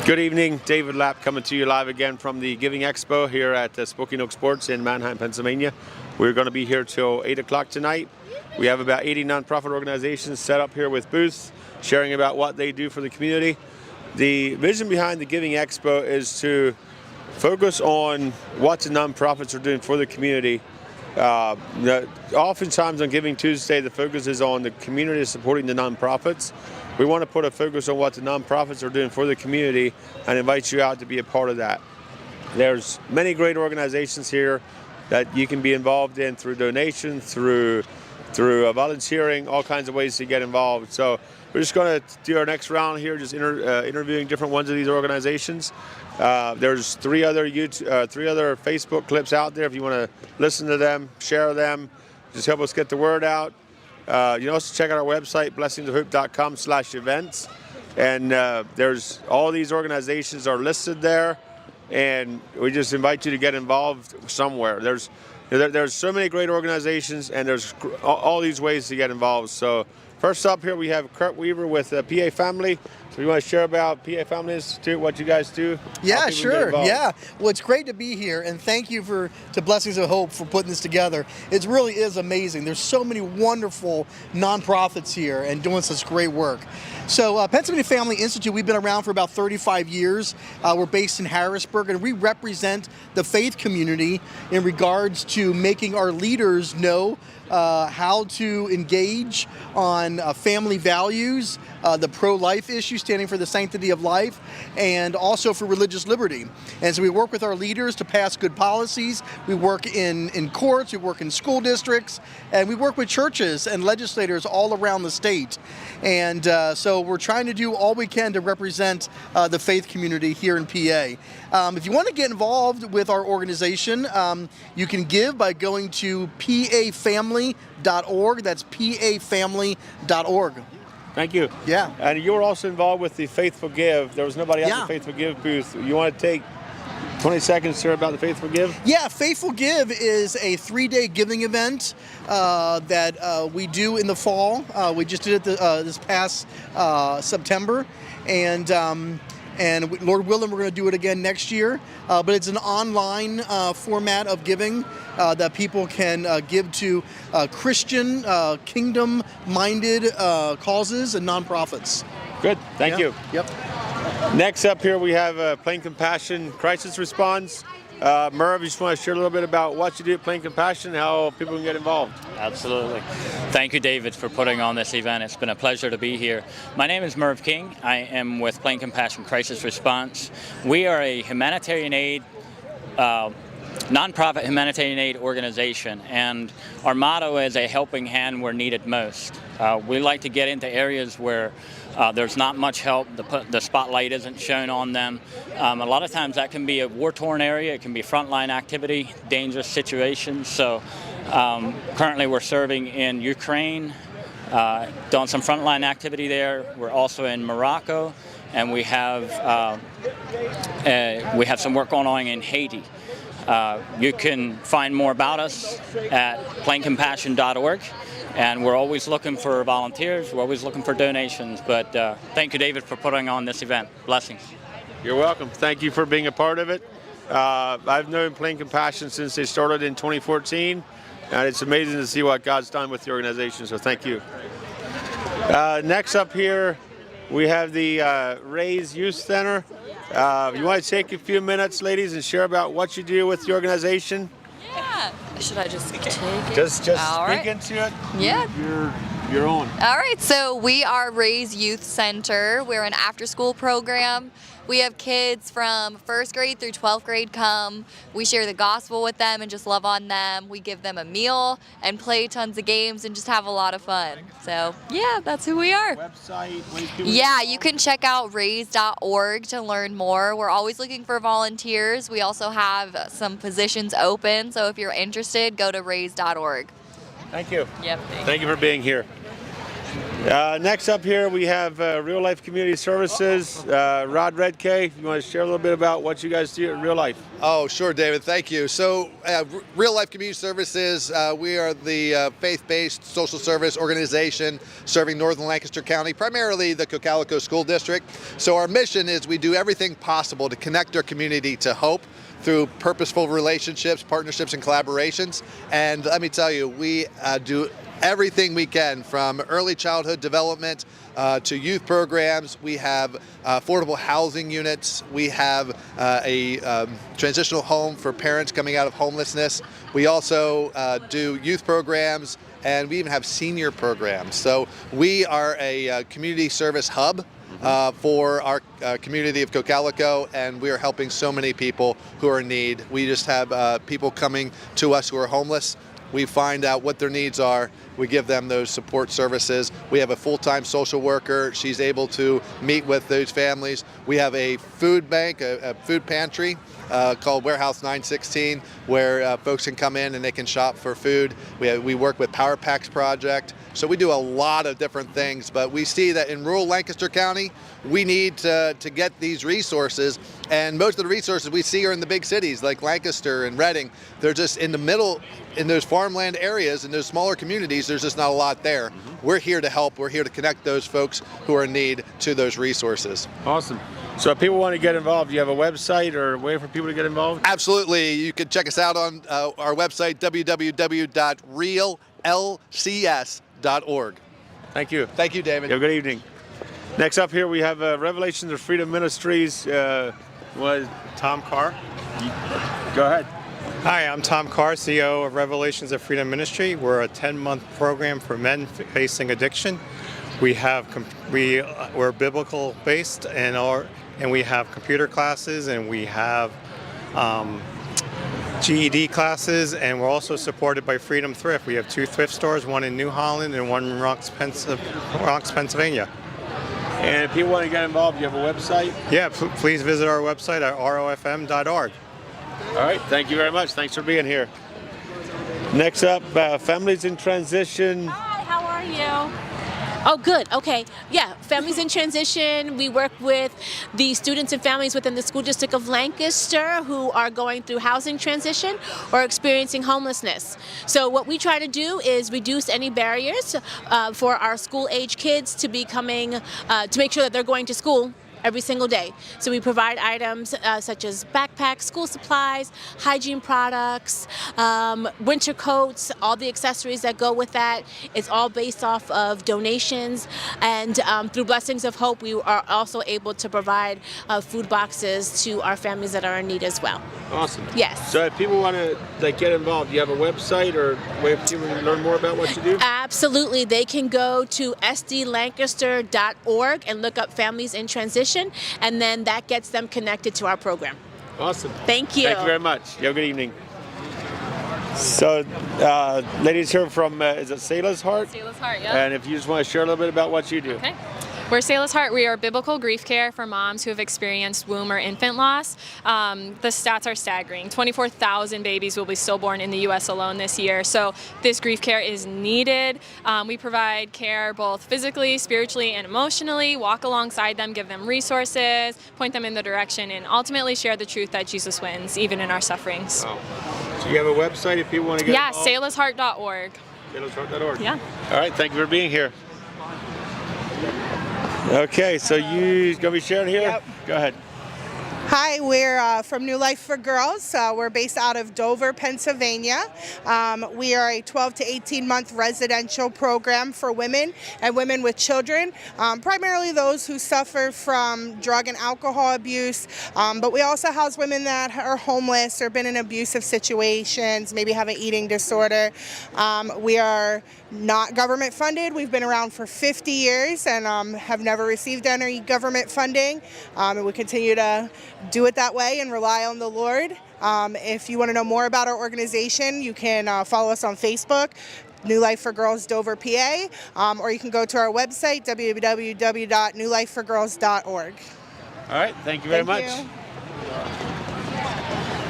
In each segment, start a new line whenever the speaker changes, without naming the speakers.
Good evening, David Lapp coming to you live again from the Giving Expo here at Spooky Nook Sports in Manheim, Pennsylvania. We're going to be here till 8 o'clock tonight. We have about 80 nonprofit organizations set up here with booths, sharing about what they do for the community. The vision behind the Giving Expo is to focus on what the nonprofits are doing for the community. Oftentimes on Giving Tuesday, the focus is on the community supporting the nonprofits. We want to put a focus on what the nonprofits are doing for the community and invite you out to be a part of that. There's many great organizations here that you can be involved in through donation, through volunteering, all kinds of ways to get involved. So we're just going to do our next round here, just interviewing different ones of these organizations. There's three other Facebook clips out there if you want to listen to them, share them, just help us get the word out. You can also check out our website, blessingsofhope.com/events, and there's all these organizations are listed there, and we just invite you to get involved somewhere. There's so many great organizations, and there's all these ways to get involved. So first up here we have Kurt Weaver with PA Family. So you want to share about PA Family Institute, what you guys do?
Yeah, sure. Yeah. Well, it's great to be here, and thank you to Blessings of Hope for putting this together. It really is amazing. There's so many wonderful nonprofits here and doing such great work. So Pennsylvania Family Institute, we've been around for about 35 years. We're based in Harrisburg, and we represent the faith community in regards to making our leaders know how to engage on family values, the pro-life issue, standing for the sanctity of life, and also for religious liberty. And so we work with our leaders to pass good policies. We work in courts, we work in school districts, and we work with churches and legislators all around the state. And so we're trying to do all we can to represent the faith community here in PA. If you want to get involved with our organization, you can give by going to pafamily.org. That's pafamily.org.
Thank you.
Yeah.
And you were also involved with the Faithful Give. There was nobody at the Faithful Give booth. You want to take 20 seconds to hear about the Faithful Give? Yeah,
Faithful Give is a 3-day giving event that we do in the fall. We just did it this past September, and Lord willing, we're going to do it again next year. But it's an online format of giving that people can give to Christian, kingdom-minded causes and nonprofits.
Good. Thank you.
Yep.
Next up here we have Plain Compassion Crisis Response. Merv, you just want to share a little bit about what you do at Plain Compassion, how people can get involved.
Absolutely. Thank you, David, for putting on this event. It's been a pleasure to be here. My name is Merv King. I am with Plain Compassion Crisis Response. We are a humanitarian aid, nonprofit humanitarian aid organization, and our motto is a helping hand where needed most. We like to get into areas where there's not much help, the spotlight isn't shown on them. A lot of times that can be a war-torn area, it can be frontline activity, dangerous situations. So currently we're serving in Ukraine, doing some frontline activity there. We're also in Morocco, and we have some work going on in Haiti. You can find more about us at plaincompassion.org. And we're always looking for volunteers, we're always looking for donations, but thank you, David, for putting on this event. Blessings.
You're welcome. Thank you for being a part of it. I've known Plain Compassion since they started in 2014, and it's amazing to see what God's done with the organization, so thank you. Next up here, we have the Raise Youth Center. You want to take a few minutes, ladies, and share about what you do with the organization?
Yeah. Should I just take it?
Just speak into it.
Yeah.
You're on.
All right. So we are Raise Youth Center. We're an after-school program. We have kids from 1st grade through 12th grade come. We share the gospel with them and just love on them. We give them a meal and play tons of games and just have a lot of fun. So yeah, that's who we are.
Website?
Yeah, you can check out raise.org to learn more. We're always looking for volunteers. We also have some positions open. So if you're interested, go to raise.org.
Thank you.
Yep.
Thank you for being here. Next up here we have Real Life Community Services. Rod Redkay, if you want to share a little bit about what you guys do in Real Life.
Oh, sure, David. Thank you. So, Real Life Community Services, we are the faith-based social service organization serving Northern Lancaster County, primarily the Cocalico School District. So our mission is we do everything possible to connect our community to hope through purposeful relationships, partnerships, and collaborations. And let me tell you, we do everything we can, from early childhood development to youth programs. We have affordable housing units. We have a transitional home for parents coming out of homelessness. We also do youth programs, and we even have senior programs. So we are a community service hub for our community of Cocalico, and we are helping so many people who are in need. We just have people coming to us who are homeless. We find out what their needs are. We give them those support services. We have a full-time social worker. She's able to meet with those families. We have a food bank, a food pantry called Warehouse 916, where folks can come in and they can shop for food. We work with Power Packs Project. So we do a lot of different things, but we see that in rural Lancaster County, we need to get these resources, and most of the resources we see are in the big cities like Lancaster and Reading. They're just in the middle, in those farmland areas, in those smaller communities, there's just not a lot there. We're here to help. We're here to connect those folks who are in need to those resources.
Awesome. So if people want to get involved, do you have a website or a way for people to get involved?
Absolutely. You can check us out on our website, www.reallcs.org.
Thank you.
Thank you, David.
Have a good evening. Next up here we have Revelations of Freedom Ministries.
Tom Carr.
Go ahead.
Hi, I'm Tom Carr, CEO of Revelations of Freedom Ministry. We're a 10-month program for men facing addiction. We're biblical based, and we have computer classes, and we have GED classes, and we're also supported by Freedom Thrift. We have 2 thrift stores, one in New Holland and one in Ronks, Pennsylvania.
And if people want to get involved, do you have a website?
Yeah, please visit our website at rofm.org.
All right, thank you very much. Thanks for being here. Next up, Families in Transition.
Hi, how are you? Oh, good. Okay. Yeah, Families in Transition. We work with the students and families within the school district of Lancaster who are going through housing transition or experiencing homelessness. So what we try to do is reduce any barriers for our school-age kids to be coming, to make sure that they're going to school every single day. So we provide items such as backpacks, school supplies, hygiene products, winter coats, all the accessories that go with that. It's all based off of donations, and through Blessings of Hope, we are also able to provide food boxes to our families that are in need as well.
Awesome.
Yes.
So if people want to get involved, do you have a website or way for people to learn more about what you do?
Absolutely. They can go to sdlancaster.org and look up Families in Transition, and then that gets them connected to our program.
Awesome.
Thank you.
Thank you very much. You have a good evening. So, ladies here from, is it Selah's Heart?
Selah's Heart, yeah.
And if you just want to share a little bit about what you do.
Okay. We're Selah's Heart. We are biblical grief care for moms who have experienced womb or infant loss. The stats are staggering. 24,000 babies will be stillborn in the U.S. alone this year. So this grief care is needed. We provide care both physically, spiritually, and emotionally, walk alongside them, give them resources, point them in the direction, and ultimately share the truth that Jesus wins, even in our sufferings.
Wow. So you have a website if people want to get involved?
selahsheart.org.
selahsheart.org.
Yeah.
All right, thank you for being here. Okay, so you gonna be sharing here?
Yep.
Go ahead.
Hi, we're from New Life for Girls. We're based out of Dover, Pennsylvania. We are a 12 to 18 month residential program for women and women with children, primarily those who suffer from drug and alcohol abuse, but we also house women that are homeless or been in abusive situations, maybe have an eating disorder. We are not government funded. We've been around for 50 years and have never received any government funding, and we continue to do it that way and rely on the Lord. If you want to know more about our organization, you can follow us on Facebook, New Life for Girls Dover, PA, or you can go to our website, www.newlifeforgirls.org.
All right, thank you very much.
You.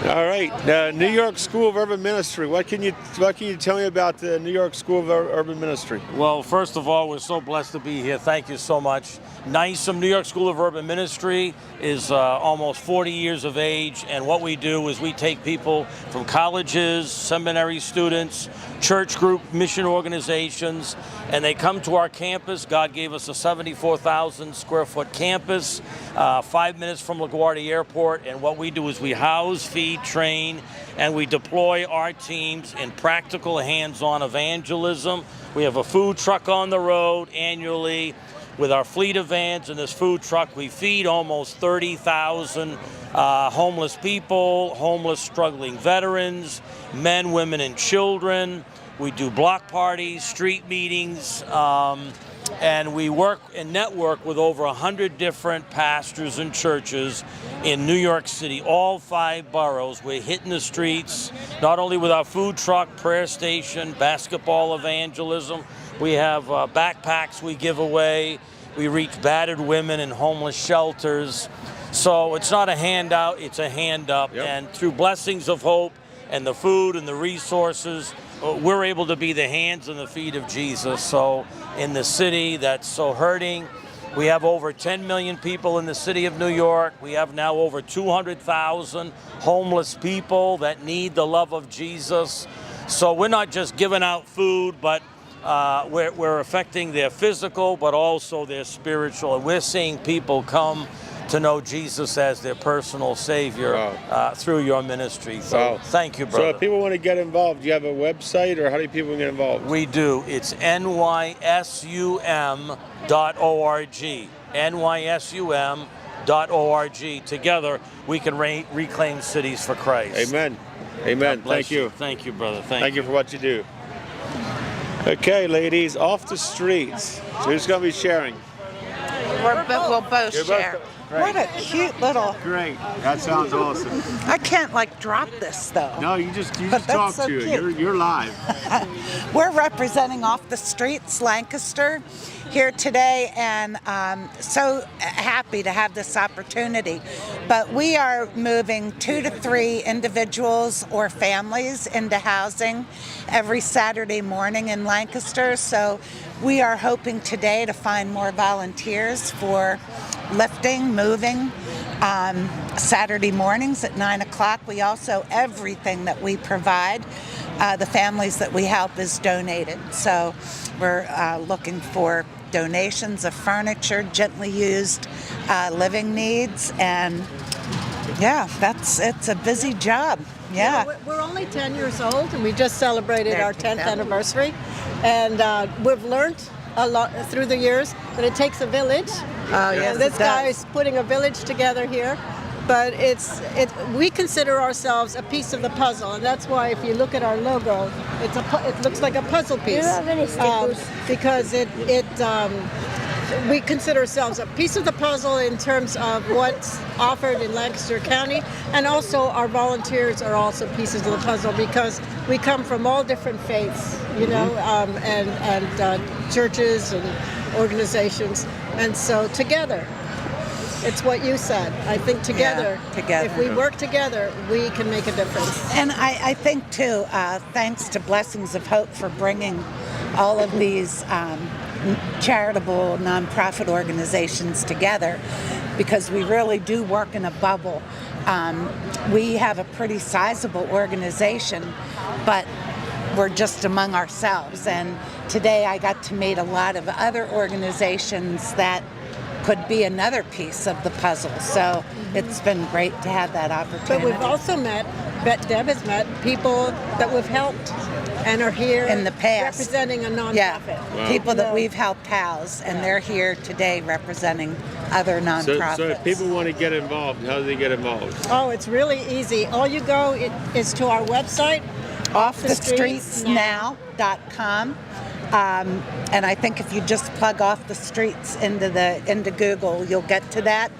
All right, New York School of Urban Ministry. What can you tell me about the New York School of Urban Ministry?
Well, first of all, we're so blessed to be here. Thank you so much. NYSUM, New York School of Urban Ministry, is almost 40 years of age, and what we do is we take people from colleges, seminary students, church group, mission organizations, and they come to our campus. God gave us a 74,000 square foot campus, 5 minutes from LaGuardia Airport, and what we do is we house, feed, train, and we deploy our teams in practical hands-on evangelism. We have a food truck on the road annually. With our fleet of vans and this food truck, we feed almost 30,000 homeless people, homeless struggling veterans, men, women, and children. We do block parties, street meetings, and we work and network with over 100 different pastors and churches in New York City, all 5 boroughs. We're hitting the streets, not only with our food truck, prayer station, basketball evangelism. We have backpacks we give away. We reach battered women in homeless shelters. So it's not a handout, it's a hand up. Yep. And through blessings of hope and the food and the resources, we're able to be the hands and the feet of Jesus. So in the city that's so hurting, we have over 10 million people in the city of New York. We have now over 200,000 homeless people that need the love of Jesus. So we're not just giving out food, but we're affecting their physical, but also their spiritual. And we're seeing people come to know Jesus as their personal Savior through your ministry. So thank you, brother.
So if people want to get involved, do you have a website, or how do people get involved?
We do. It's nysum.org. nysum.org. Together, we can reclaim cities for Christ.
Amen. Amen. Thank you.
Thank you, brother.
Thank you for what you do. Okay, ladies, off the streets. So who's going to be sharing?
We'll both share.
What
a cute little.
Great. That sounds awesome.
I can't drop this though.
No, you just talk
so
to it. You're live.
We're representing Off the Streets Lancaster here today, and so happy to have this opportunity. But we are moving 2 to 3 individuals or families into housing every Saturday morning in Lancaster. So we are hoping today to find more volunteers for lifting, moving, Saturday mornings at 9 o'clock. We also, everything that we provide, the families that we help is donated. So we're looking for donations of furniture, gently used living needs, and yeah, it's a busy job. Yeah.
We're only 10 years old, and we just celebrated our 10th anniversary, and we've learned a lot through the years that it takes a village.
Oh, yes,
and this guy is putting a village together here, but we consider ourselves a piece of the puzzle, and that's why if you look at our logo, it looks like a puzzle piece.
Do you have any stickers?
Because we consider ourselves a piece of the puzzle in terms of what's offered in Lancaster County, and also our volunteers are also pieces of the puzzle because we come from all different faiths, and churches and organizations, and so together, it's what you said. I think together, if we work together, we can make a difference.
And I think too, thanks to Blessings of Hope for bringing all of these charitable nonprofit organizations together, because we really do work in a bubble. We have a pretty sizable organization, but we're just among ourselves. And today I got to meet a lot of other organizations that could be another piece of the puzzle. So it's been great to have that opportunity.
But we've also Deb has met people that we've helped and are here
in the past
representing a nonprofit.
Yeah, wow. People that we've helped house, and they're here today representing other nonprofits.
So if people want to get involved, how do they get involved?
Oh, it's really easy. All you go is to our website,
offthestreetsnow.com. And I think if you just plug Off the Streets into Google, you'll get to that.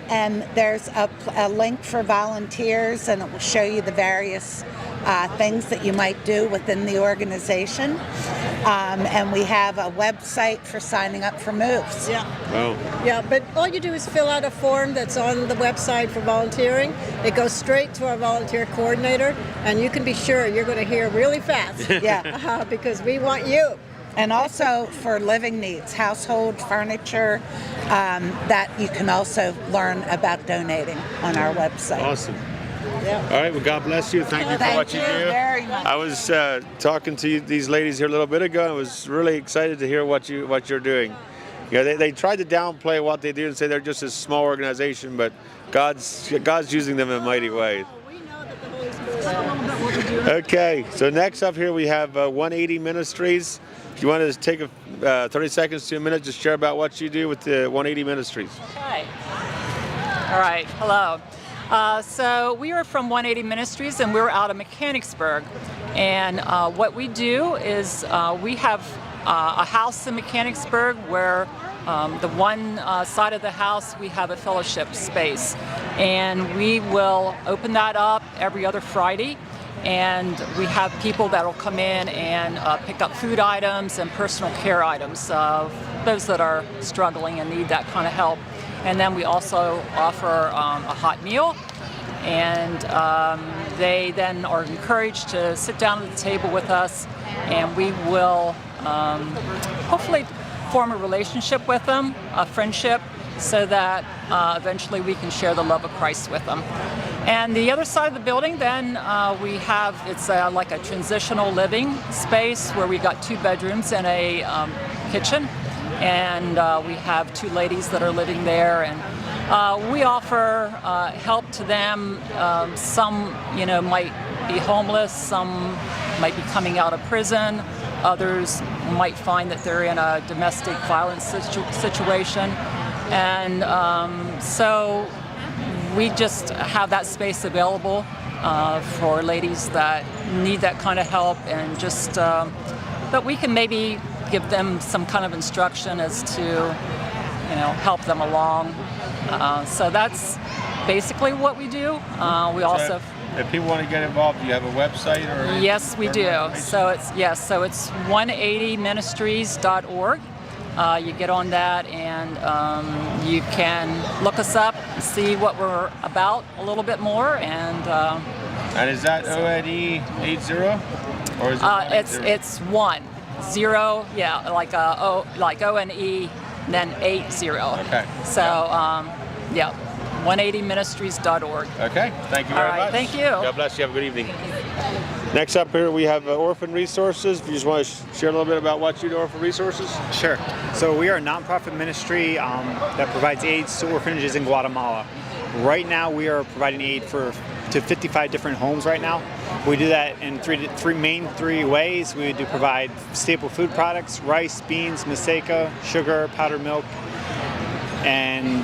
And there's a link for volunteers, and it will show you the various things that you might do within the organization. And we have a website for signing up for moves.
Yeah.
Oh.
Yeah, but all you do is fill out a form that's on the website for volunteering. It goes straight to our volunteer coordinator, and you can be sure you're going to hear really fast.
Yeah.
Because we want you.
And also for living needs, household furniture, that you can also learn about donating on our website.
Awesome.
Yeah.
All right, well, God bless you. Thank you for what you do.
Very much.
I was talking to these ladies here a little bit ago. I was really excited to hear what you're doing. You know, they tried to downplay what they do and say they're just a small organization, but God's using them in a mighty way. Okay, so next up here we have 180 Ministries. Do you want to take 30 seconds to a minute to share about what you do with the 180 Ministries?
Okay. All right. Hello. So we are from 180 Ministries, and we're out of Mechanicsburg. And what we do is we have a house in Mechanicsburg where the one side of the house we have a fellowship space, and we will open that up every other Friday. And we have people that will come in and pick up food items and personal care items, those that are struggling and need that kind of help. And then we also offer a hot meal, and they then are encouraged to sit down at the table with us, and we will hopefully form a relationship with them, a friendship, so that eventually we can share the love of Christ with them. And the other side of the building, then we have, it's like a transitional living space where we got 2 bedrooms and a kitchen. And we have 2 ladies that are living there, and we offer help to them. Some, might be homeless, some might be coming out of prison, others might find that they're in a domestic violence situation. And so we just have that space available for ladies that need that kind of help, and just that we can maybe give them some kind of instruction as to, help them along. So that's basically what we do. We also.
If people want to get involved, do you have a website or?
Yes, we do. So it's 180ministries.org. You get on that, and you can look us up, see what we're about a little bit more, and
is that ONE 80 or is it?
It's 10, yeah, like ONE, then 80.
Okay.
So yeah, 180ministries.org.
Okay. Thank you very much.
Thank you.
God bless you. Have a good evening. Next up here we have Orphan Resources. If you just want to share a little bit about what you do, Orphan Resources.
Sure. So we are a nonprofit ministry that provides aid to orphanages in Guatemala. Right now we are providing aid to 55 different homes right now. We do that in three main ways. We do provide staple food products: rice, beans, maseca, sugar, powdered milk, and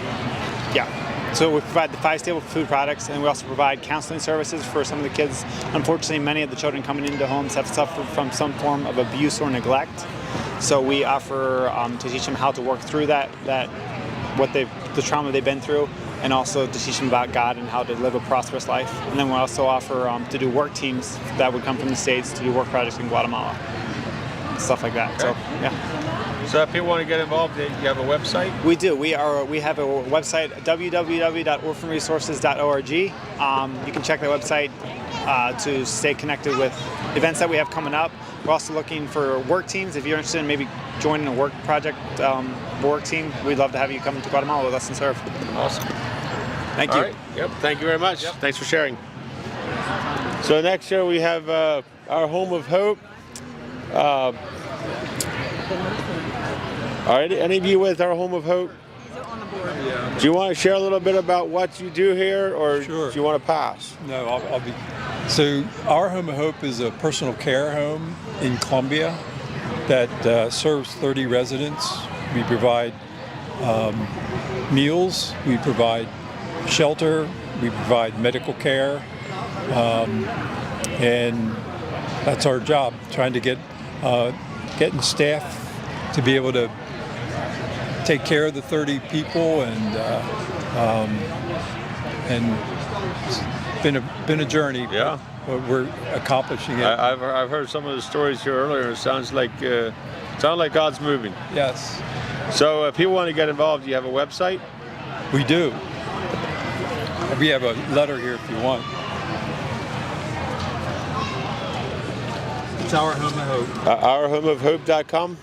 yeah. So we provide the 5 staple food products, and we also provide counseling services for some of the kids. Unfortunately, many of the children coming into homes have suffered from some form of abuse or neglect. So we offer to teach them how to work through the trauma they've been through, and also to teach them about God and how to live a prosperous life. And then we also offer to do work teams that would come from the States to do work projects in Guatemala, stuff like that.
Okay.
So yeah.
So if people want to get involved, you have a website?
We do. We have a website, www.orphanresources.org. You can check the website to stay connected with events that we have coming up. We're also looking for work teams. If you're interested in maybe joining a work project, work team, we'd love to have you come to Guatemala with us and serve.
Awesome.
Thank you.
All right. Yep. Thank you very much. Yep. Thanks for sharing. So next year we have our Home of Hope. All right, any of you with our Home of Hope? Do you want to share a little bit about what you do here, or
Sure.
do you want to pass?
No, I'll be. So our Home of Hope is a personal care home in Columbia that serves 30 residents. We provide meals, we provide shelter, we provide medical care, and that's our job, trying to getting staff to be able to take care of the 30 people, and it's been a journey.
Yeah.
but we're accomplishing it.
I've heard some of the stories here earlier. It sounds like God's moving.
Yes.
So if people want to get involved, do you have a website?
We do. We have a letter here if you want. It's Our Home of Hope.
OurHomeofHope.com?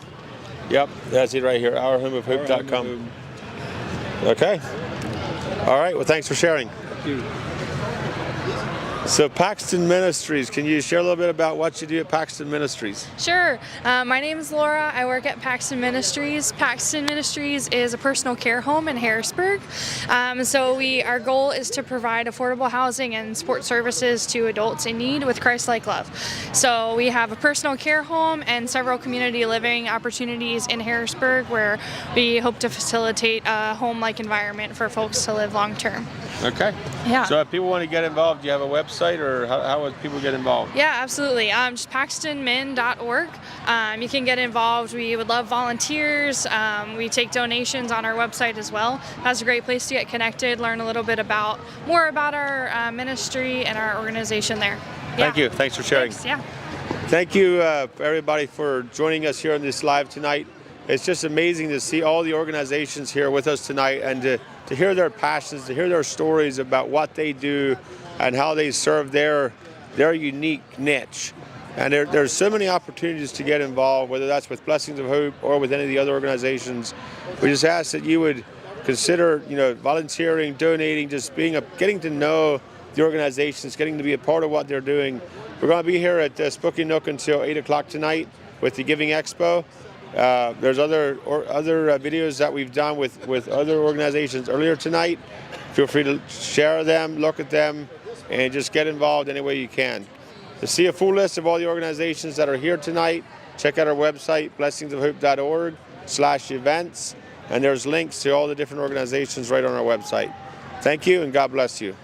Yep, that's it right here, OurHomeofHope.com. Okay. All right, well, thanks for sharing.
Thank you.
So Paxton Ministries, can you share a little bit about what you do at Paxton Ministries?
Sure. My name is Laura. I work at Paxton Ministries. Paxton Ministries is a personal care home in Harrisburg. So our goal is to provide affordable housing and support services to adults in need with Christ-like love. So we have a personal care home and several community living opportunities in Harrisburg where we hope to facilitate a home-like environment for folks to live long-term.
Okay.
Yeah.
So if people want to get involved, do you have a website, or how would people get involved?
Yeah, absolutely. Just paxtonmin.org. You can get involved. We would love volunteers. We take donations on our website as well. That's a great place to get connected, learn a little bit more about our ministry and our organization there. Yeah.
Thank you. Thanks for sharing.
Thanks, yeah.
Thank you, everybody, for joining us here on this live tonight. It's just amazing to see all the organizations here with us tonight, and to hear their passions, to hear their stories about what they do and how they serve their unique niche. And there's so many opportunities to get involved, whether that's with Blessings of Hope or with any of the other organizations. We just ask that you would consider, volunteering, donating, just getting to know the organizations, getting to be a part of what they're doing. We're going to be here at Spooky Nook until 8 o'clock tonight with the Giving Expo. There's other videos that we've done with other organizations earlier tonight. Feel free to share them, look at them, and just get involved any way you can. To see a full list of all the organizations that are here tonight, check out our website, blessingsofhope.org/events, and there's links to all the different organizations right on our website. Thank you, and God bless you.